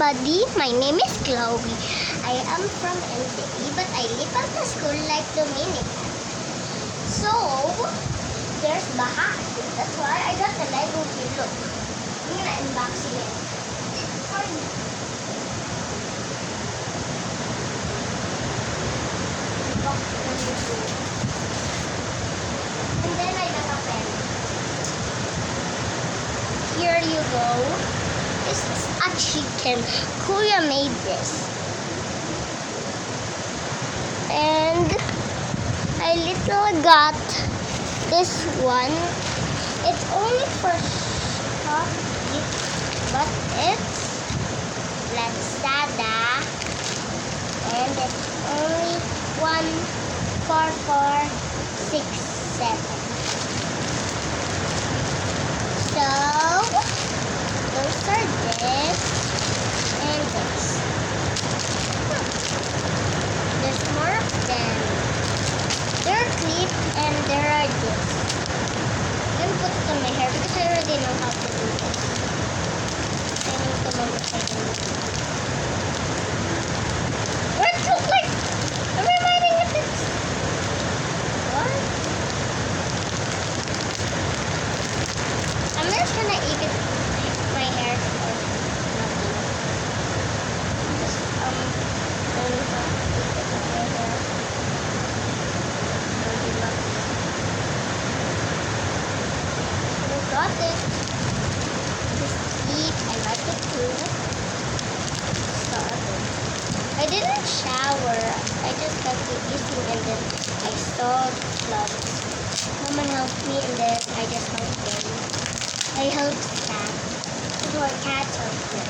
everybody, my name is Chloe. I am from MCA, but I live at the school like Dominican. So, there's Baha. That's why I got the Lego here. Look, I'm gonna unboxing it. Sorry. Box number 2. And then I got a pen. Here you go. This is a chicken. Kuya made this. And I little got this one. It's only for coffee, but it's Lazada. And it's only 14467. So those are this and this. There's more of them. There are clip and there are this. I'm gonna put it on my hair because I already know how to do this. I need to know if I can do it. What it look like? I'm reminding of this. What? I'm just gonna eat it. My hair or nothing. Just learning how to keep it on my hair. I got it. This sleep, I like it too. Started. I didn't shower. I just got to eating and then I saw the floods. Mama helped me and then I just helped them. I helped cat. So our cats are good.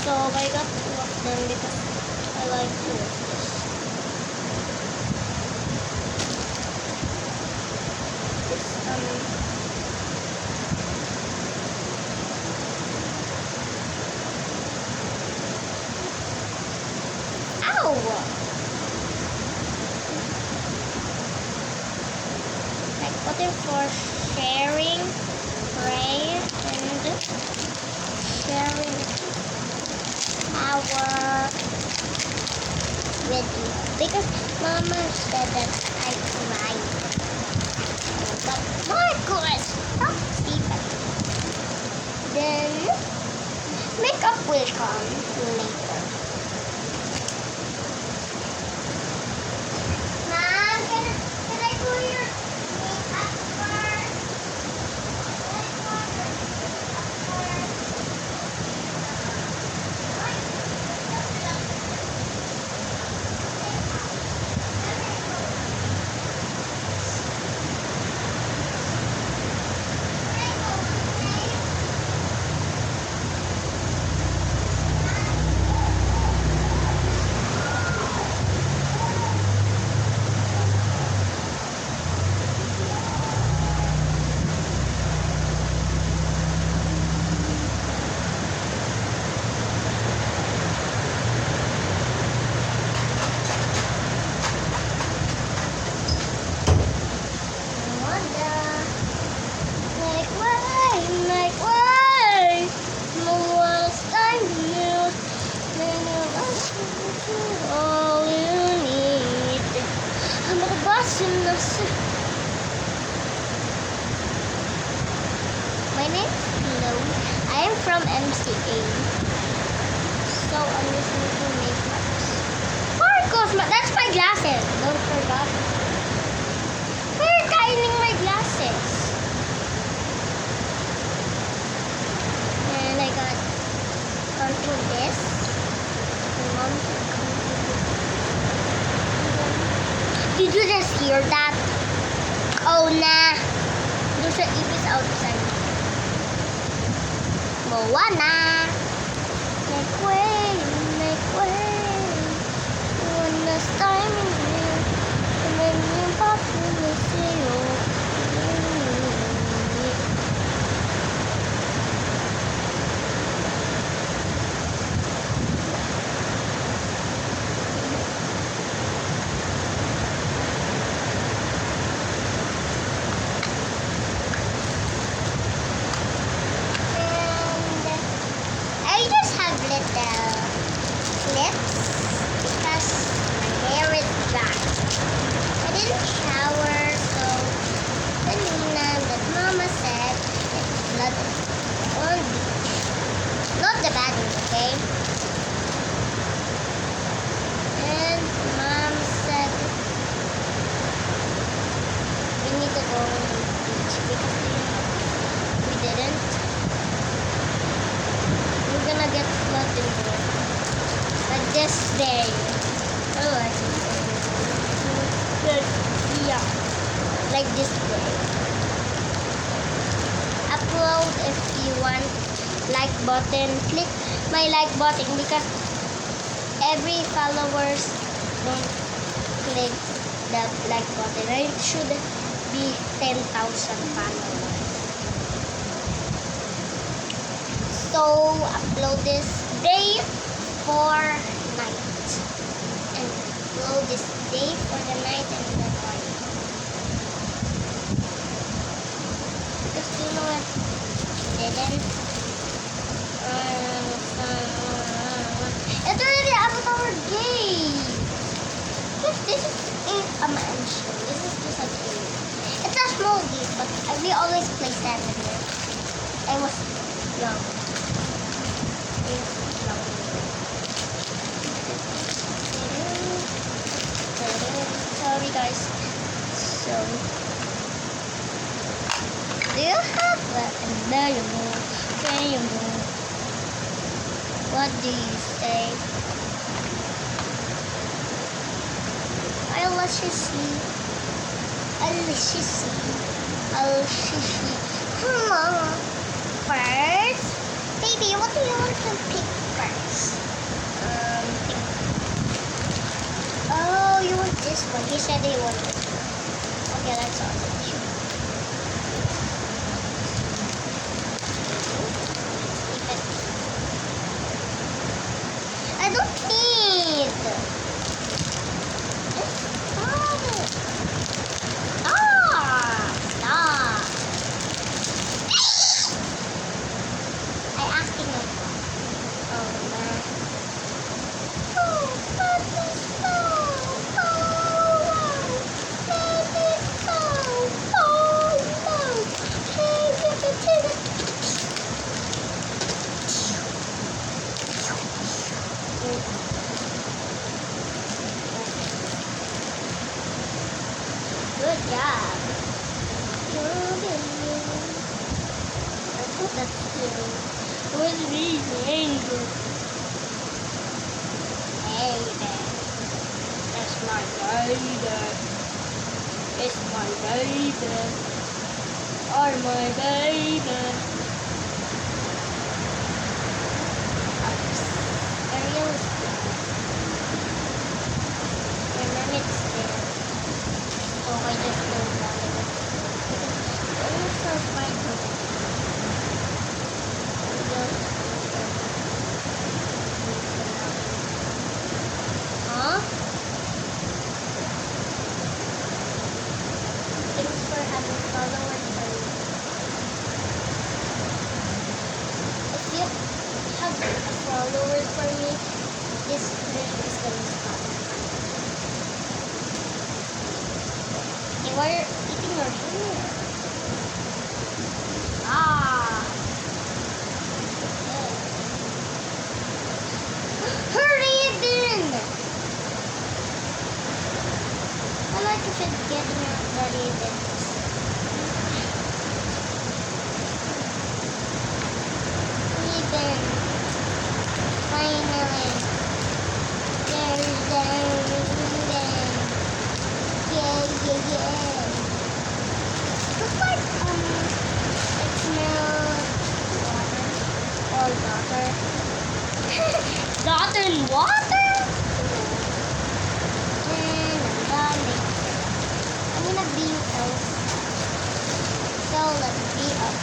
So I got 2 of them because I like 2 of this. Ow! Like putting for sharing, pray, and sharing our video. Because Mama said that I cried. But Marcus, stop sleeping. Then makeup will come later. Mom, can I do your makeup first? All you need. I'm at a bus in the city. My name is Chloe. I am from MCA. So I'm just making makeups. Marcos, that's my glasses. Don't forget. You're tiling my glasses. And I got onto this. Did you just hear that? Oh nah. There's an ibis outside. Moana. Make way. When there's time in here, and then you pop in the zero. Okay. And Mom said we need to go on the beach because we didn't. We're gonna get flooded there. Like this day. Oh, I see. Yeah. Like this day. Upload if you want like button. Click my like button because every followers don't click the like button. It should be 10,000 followers. So upload this day for night and upload this day for the night and the morning. Because you know what? Didn't. It's already Avatar game. This is a mansion. This is just a game. It's a small game, but we always play 7 here. I was young. Sorry guys. So do you have a valuable rainbow? What do you say? I'll let you see. I'll let you see. I'll see. First, baby, what do you want to pick first? Pick. Oh, you want this one? He said he wanted this one. Okay, that's awesome. I don't need. Just stop it. Stop. I asking you. Oh man. Oh, baby, stop. Oh, baby, stop. Oh no. Good job. I hope that's true. What is he angry? Baby. That's my baby. It's my baby. Or my baby. Ariel is there. And then it's there. So I just don't want it. Because it's so frightening. Huh? Thanks for having followers for me. If you have followers for me, this video is gonna stop. You are eating your hair. Hurry then! I like if it's getting the ribbons. Ribbon. Finally. There's the ribbon. Yeah. Looks like, it smells water. Or daughter. Daughter and water? And I'm done. I'm gonna be else. So let's be up.